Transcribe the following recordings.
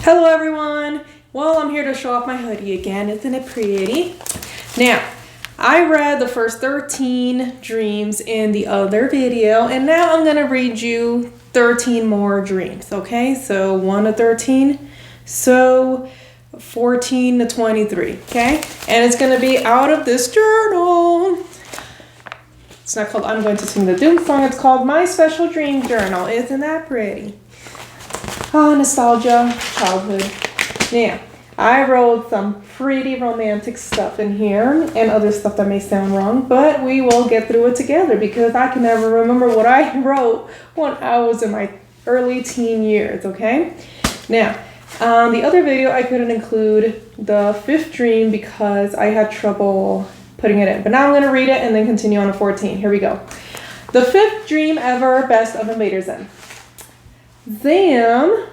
Hello everyone! Well, I'm here to show off my hoodie again. Isn't it pretty? Now, I read the first 13 dreams in the other video, and now I'm going to read you 13 more dreams, okay? So 1 to 13, so 14 to 23, okay? And it's going to be out of this journal. It's not called I'm Going to Sing the Doom Song, it's called My Special Dream Journal. Isn't that pretty? Oh, nostalgia, childhood. Yeah, I wrote some pretty romantic stuff in here and other stuff that may sound wrong, but we will get through it together because I can never remember what I wrote when I was in my early teen years, okay? Now, the other video I couldn't include the 5th dream because I had trouble putting it in, but now I'm going to read it and then continue on to 14. Here we go. The 5th dream ever, best of Invader Zim. Zim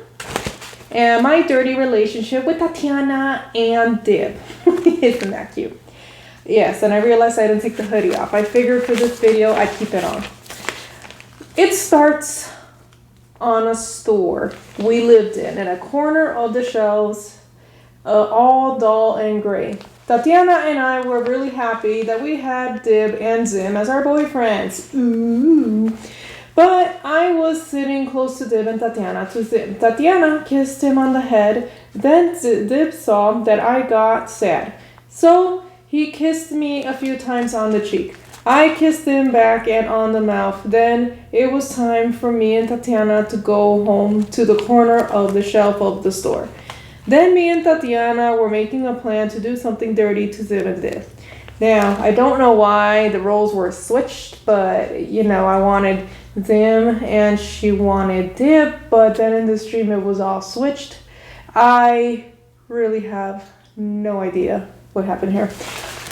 and my dirty relationship with Tatiana and Dib. Isn't that cute? Yes, and I realized I didn't take the hoodie off. I figured for this video I'd keep it on. It starts on a store we lived in a corner of the shelves, all dull and gray. Tatiana and I were really happy that we had Dib and Zim as our boyfriends. Ooh. But I was sitting close to Dib and Tatiana to Zim. Tatiana kissed him on the head. Then Dib saw that I got sad. So he kissed me a few times on the cheek. I kissed him back and on the mouth. Then it was time for me and Tatiana to go home to the corner of the shelf of the store. Then me and Tatiana were making a plan to do something dirty to Zim and Dib. Now, I don't know why the roles were switched, but, you know, I wanted Zim and she wanted Dib, but then in this dream it was all switched. I really have no idea what happened here,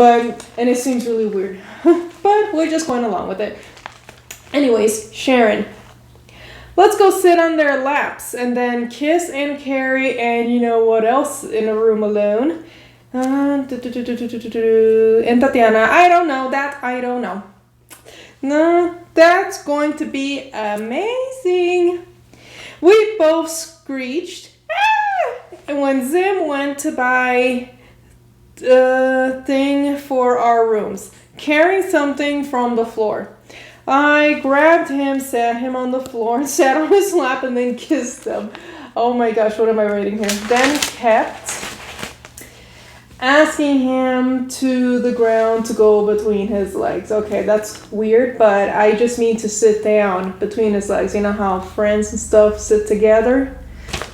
and it seems really weird, but we're just going along with it. Anyways, Sharon. Let's go sit on their laps and then kiss and carry and you know what else in a room alone. And Tatiana, I don't know. No, that's going to be amazing. We both screeched. And when Zim went to buy a thing for our rooms, carrying something from the floor, I grabbed him, sat him on the floor, and sat on his lap, and then kissed him. Oh my gosh, what am I writing here? Then kept asking him to the ground to go between his legs. Okay, that's weird, but I just mean to sit down between his legs. You know how friends and stuff sit together?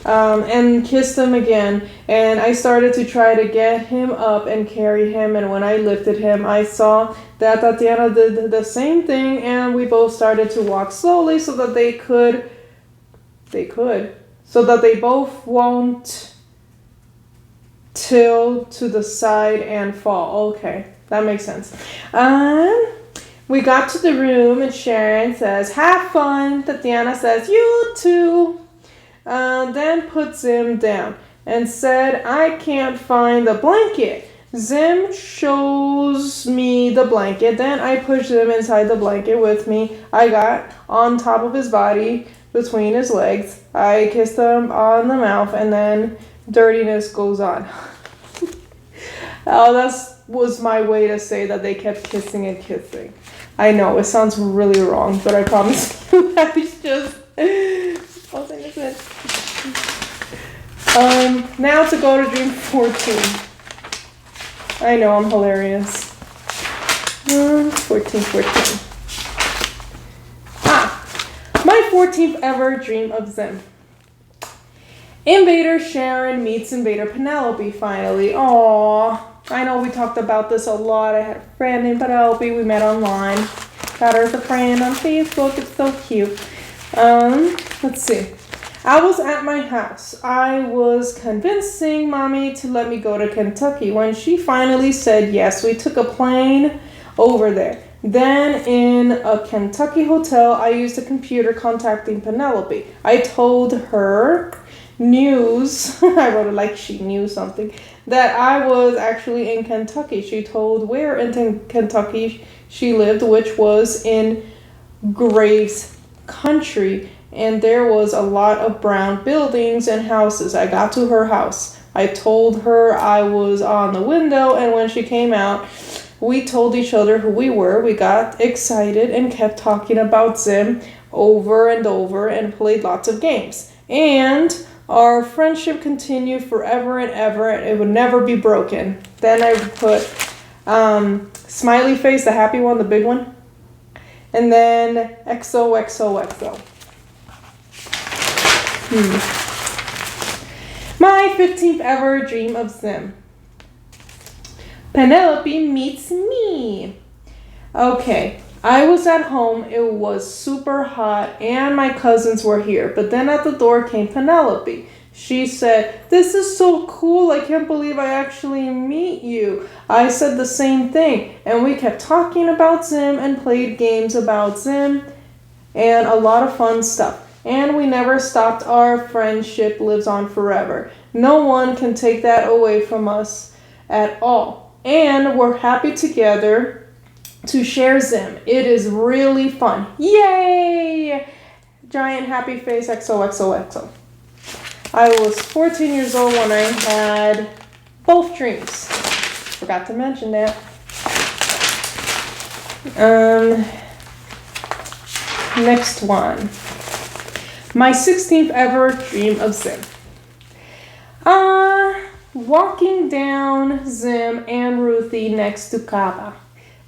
And kissed him again. And I started to try to get him up and carry him. And when I lifted him, I saw that Tatiana did the same thing. And we both started to walk slowly so that so that they both won't tilt to the side and fall. Okay, that makes sense. We got to the room and Sharon says, have fun. Tatiana says, you too. Then put Zim down and said, I can't find the blanket. Zim shows me the blanket. Then I pushed Zim inside the blanket with me. I got on top of his body between his legs. I kissed him on the mouth and then dirtiness goes on. Oh, that was my way to say that they kept kissing and kissing. I know, it sounds really wrong, but I promise you that was just... now to go to dream 14. I know, I'm hilarious. 14. My 14th ever dream of Zim. Invader Sharon meets Invader Penelope finally. Aww. I know we talked about this a lot. I had a friend named Penelope. We met online. Got her as a friend on Facebook. It's so cute. Let's see. I was at my house. I was convincing Mommy to let me go to Kentucky. When she finally said yes, we took a plane over there. Then in a Kentucky hotel, I used a computer contacting Penelope. I told her news, I wrote it like she knew something, that I was actually in Kentucky. She told where in Kentucky she lived, which was in Graves Country. and there was a lot of brown buildings and houses. I got to her house. I told her I was on the window, and when she came out, we told each other who we were. We got excited and kept talking about Zim over and over and played lots of games. And our friendship continued forever and ever, and it would never be broken. Then I put smiley face, the happy one, the big one. And then XOXOXO. My 15th ever dream of Zim. Penelope meets me. Okay, I was at home. It was super hot and my cousins were here. But then at the door came Penelope. She said, "This is so cool. I can't believe I actually meet you." I said the same thing. And we kept talking about Zim and played games about Zim and a lot of fun stuff. And we never stopped. Our friendship lives on forever. No one can take that away from us at all. And we're happy together to share Zim. It is really fun. Yay! Giant happy face XOXOXO. I was 14 years old when I had both dreams. Forgot to mention that. Next one. My 16th ever dream of Zim. Walking down Zim and Ruthie next to Kaba.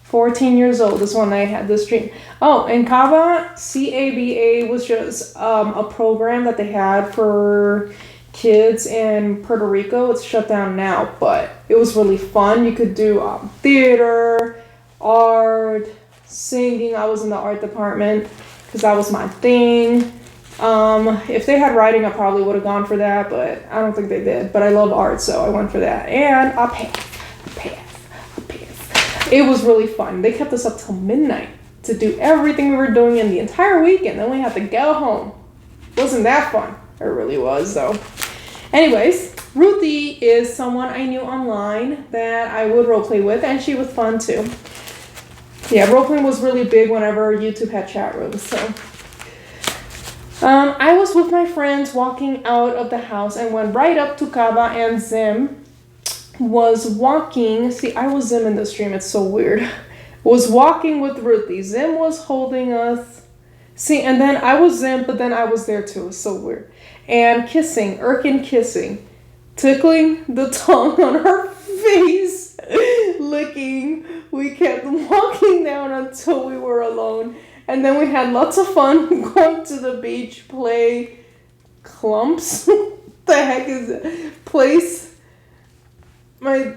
14 years old is when I had this dream. Oh, and Kaba, CABA, was just a program that they had for kids in Puerto Rico. It's shut down now, but it was really fun. You could do theater, art, singing. I was in the art department because that was my thing. If they had writing, I probably would have gone for that, but I don't think they did. But I love art, so I went for that. And I passed. It was really fun. They kept us up till midnight to do everything we were doing in the entire weekend. Then we had to go home. Wasn't that fun? It really was, though. Anyways, Ruthie is someone I knew online that I would roleplay with, and she was fun, too. Yeah, roleplaying was really big whenever YouTube had chat rooms, so... I was with my friends walking out of the house and went right up to Kaba, and Zim was walking. See, I was Zim in the stream. It's so weird. Was walking with Ruthie. Zim was holding us. See, and then I was Zim, but then I was there too. It's so weird. And kissing, Irkin kissing, tickling the tongue on her face, licking. We kept walking down until we were alone. And then we had lots of fun going to the beach, play clumps. The heck is it? Place my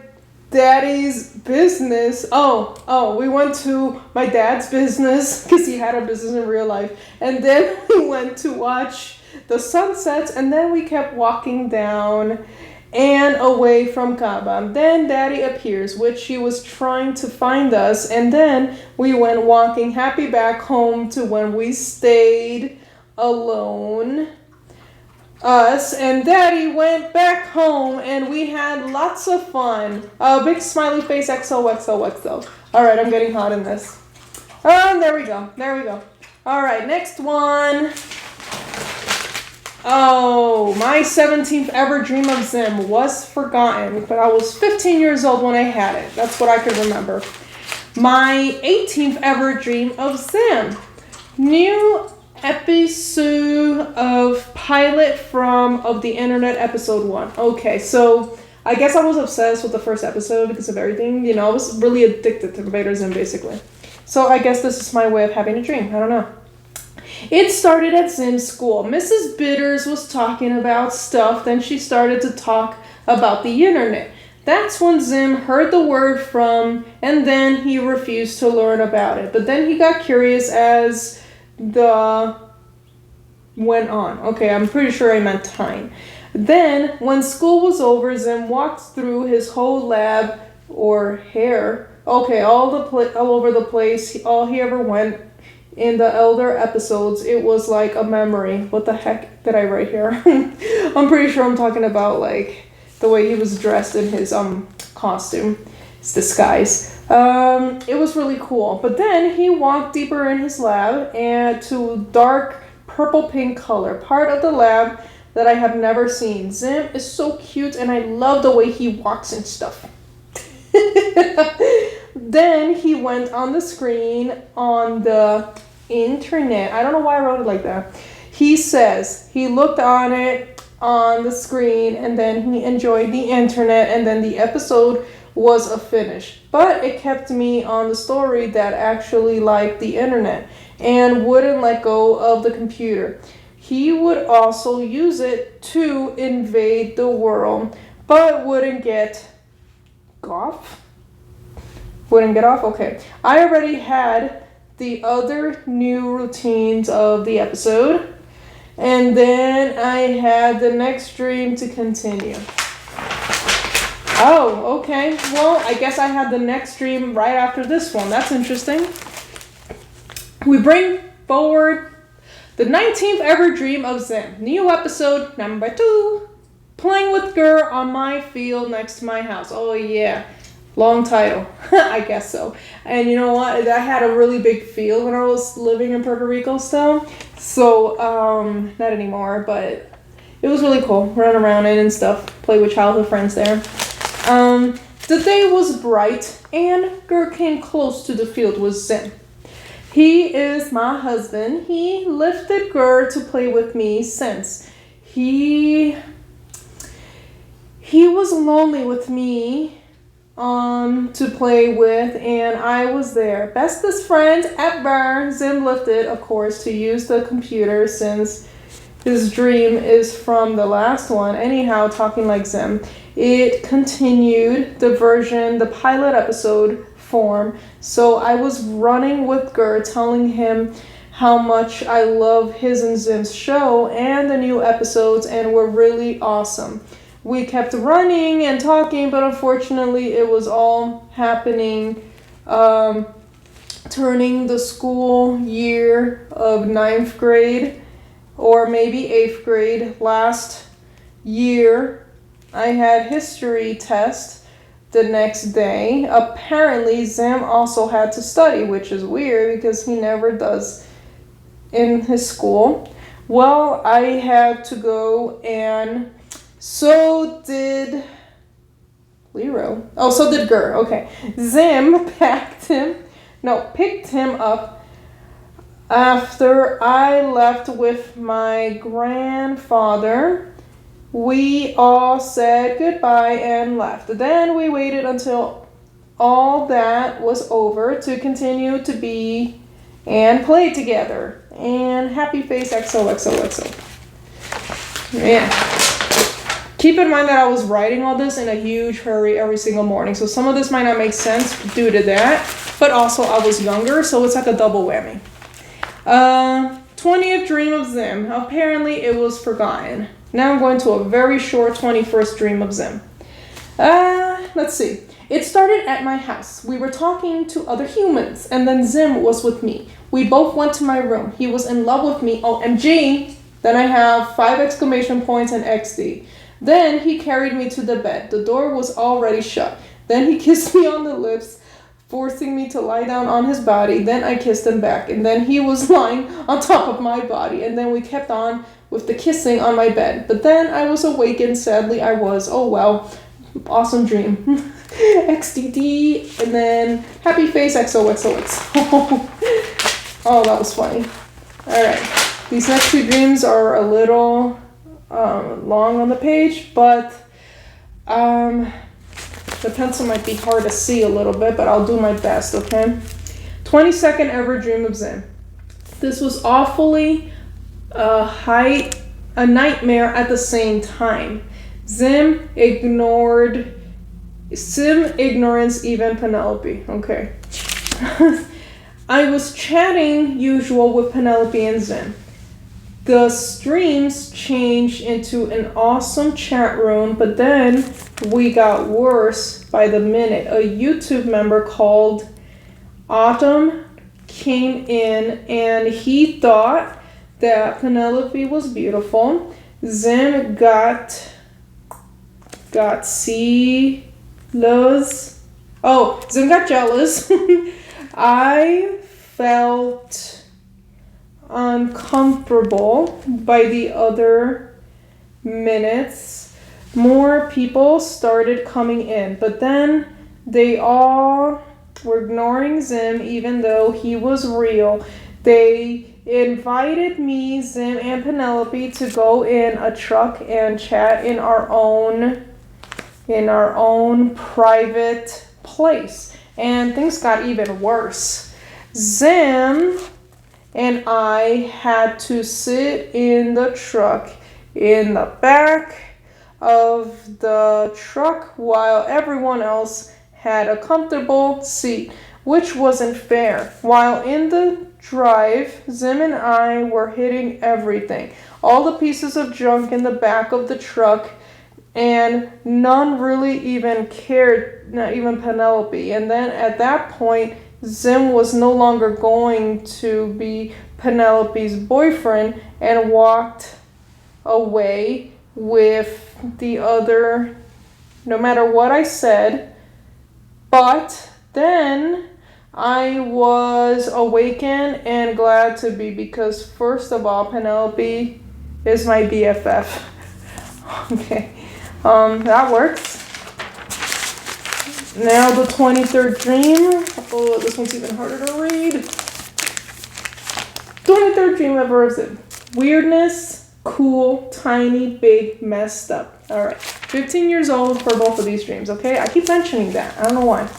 daddy's business. Oh, we went to my dad's business because he had a business in real life. And then we went to watch the sunsets, and then we kept walking down and away from Kaba. Then Daddy appears, which he was trying to find us, and then we went walking happy back home to when we stayed alone. Us and Daddy went back home, and we had lots of fun. Big smiley face XOXOXO. Alright, I'm getting hot in this. There we go. Alright, next one. Oh, my 17th ever dream of Zim was forgotten, but I was 15 years old when I had it. That's what I could remember. My 18th ever dream of Zim. New episode of pilot of the internet, episode 1. Okay, so I guess I was obsessed with the first episode because of everything. You know, I was really addicted to Invader Zim, basically. So I guess this is my way of having a dream. I don't know. It started at Zim's school. Mrs. Bitters was talking about stuff. Then she started to talk about the internet. That's when Zim heard the word from, and then he refused to learn about it. But then he got curious as the went on. Okay, I'm pretty sure I meant time. Then, when school was over, Zim walked through his whole lab or hair. Okay, all over the place. All he ever went. In the elder episodes, it was like a memory. What the heck did I write here? I'm pretty sure I'm talking about like the way he was dressed in his costume, his disguise. It was really cool. But then he walked deeper in his lab and to dark purple pink color, part of the lab that I have never seen. Zim is so cute and I love the way he walks and stuff. Then he went on the screen on the internet. I don't know why I wrote it like that. He says he looked on it on the screen and then he enjoyed the internet and then the episode was a finish. But it kept me on the story that actually liked the internet and wouldn't let go of the computer. He would also use it to invade the world, but wouldn't get off. Wouldn't get off? Okay. I already had the other new routines of the episode, and then I had the next dream to continue. Oh, okay. Well, I guess I had the next dream right after this one. That's interesting. We bring forward the 19th ever dream of Zim. New episode number 2. Playing with girl on my field next to my house. Oh, yeah. Long title. I guess so. And you know what? I had a really big field when I was living in Puerto Rico still. So, not anymore, but it was really cool. Run around it and stuff. Play with childhood friends there. The day was bright and girl came close to the field with Zim. He is my husband. He lifted girl to play with me since he was lonely with me to play with, and I was there. Bestest friend ever. Zim lifted, of course, to use the computer since his dream is from the last one. Anyhow, talking like Zim, it continued the pilot episode form. So I was running with Gur, telling him how much I love his and Zim's show and the new episodes, and were really awesome. We kept running and talking, but unfortunately it was all happening turning the school year of 9th grade or maybe 8th grade. Last year I had history test the next day. Apparently Zim also had to study, which is weird because he never does in his school. Well, I had to go, and so did Lero. Oh, so did Gur. Okay. Zim picked him up after I left with my grandfather. We all said goodbye and left. Then we waited until all that was over to continue to be and play together. And happy face XOXOXO. Yeah. Keep in mind that I was writing all this in a huge hurry every single morning, so some of this might not make sense due to that, but also I was younger, so it's like a double whammy. 20th dream of Zim. Apparently it was forgotten. Now I'm going to a very short 21st dream of Zim. Let's see. It started at my house. We were talking to other humans, and then Zim was with me. We both went to my room. He was in love with me. OMG! Then I have 5 exclamation points and XD. Then he carried me to the bed. The door was already shut. Then he kissed me on the lips, forcing me to lie down on his body. Then I kissed him back. And then he was lying on top of my body. And then we kept on with the kissing on my bed. But then I was awakened. Sadly, I was. Oh, well. Awesome dream. XDD. And then happy face XOXOXO. Oh, that was funny. All right. These next 2 dreams are a little long on the page, but the pencil might be hard to see a little bit, but I'll do my best, okay? 22nd ever dream of Zim. This was awfully a nightmare at the same time. Zim ignorance, even Penelope. Okay. I was chatting usual with Penelope and Zim. The streams changed into an awesome chat room, but then we got worse by the minute. A YouTube member called Autumn came in and he thought that Penelope was beautiful. Zim got Zim got jealous. I felt uncomfortable by the other minutes. More people started coming in, but then they all were ignoring Zim even though he was real. They invited me, Zim, and Penelope to go in a truck and chat in our own private place. And things got even worse. Zim and I had to sit in the truck in the back of the truck while everyone else had a comfortable seat, which wasn't fair. While in the drive, Zim and I were hitting everything, all the pieces of junk in the back of the truck, and none really even cared, not even Penelope. And then at that point, Zim was no longer going to be Penelope's boyfriend and walked away with the other, no matter what I said. But then I was awakened and glad to be, because first of all, Penelope is my BFF. Okay, that works. Now the 23rd dream. Oh, this one's even harder to read. 23rd dream of Zim. Weirdness, cool, tiny, big, messed up. All right, 15 years old for both of these dreams, okay? I keep mentioning that. I don't know why.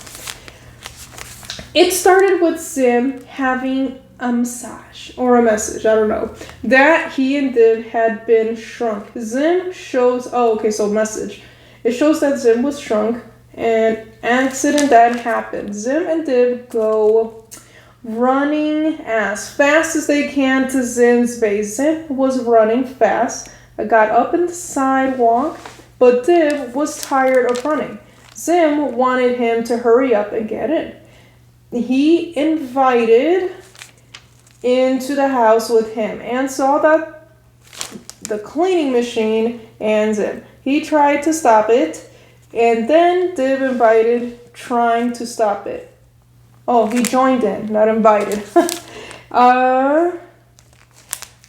It started with Zim having a massage or a message, I don't know, that he and Div had been shrunk. Zim shows, so message. It shows that Zim was shrunk, an accident that happened. Zim and Div go running as fast as they can to Zim's base. Zim was running fast. I got up in the sidewalk, but Div was tired of running. Zim wanted him to hurry up and get in. He invited into the house with him and saw that the cleaning machine and Zim. He tried to stop it, and then Div invited, trying to stop it. Oh, he joined in, not invited.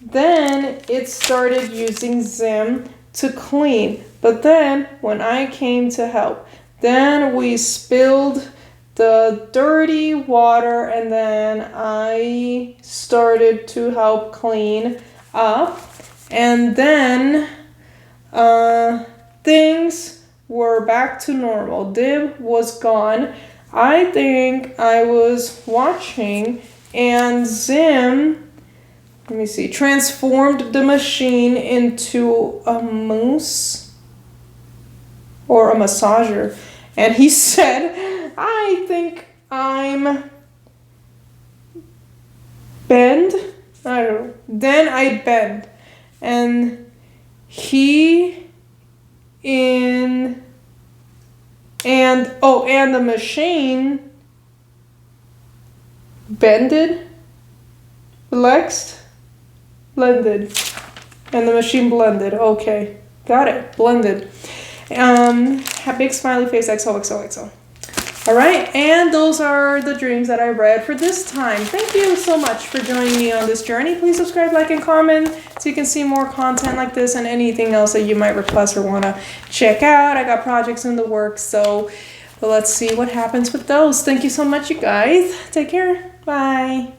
Then it started using Zim to clean. But then when I came to help, then we spilled the dirty water, and then I started to help clean up. And then things were back to normal. Div was gone. I think I was watching, and Zim, transformed the machine into a moose or a massager. And he said, I think I'm bend. I don't know. Then I bend. And and the machine bended, flexed, blended. And the machine blended. Okay. Got it. Blended. Big smiley face, XOXOXO. All right, and those are the dreams that I read for this time. Thank you so much for joining me on this journey. Please subscribe, like, and comment so you can see more content like this and anything else that you might request or want to check out. I got projects in the works, so let's see what happens with those. Thank you so much, you guys. Take care. Bye.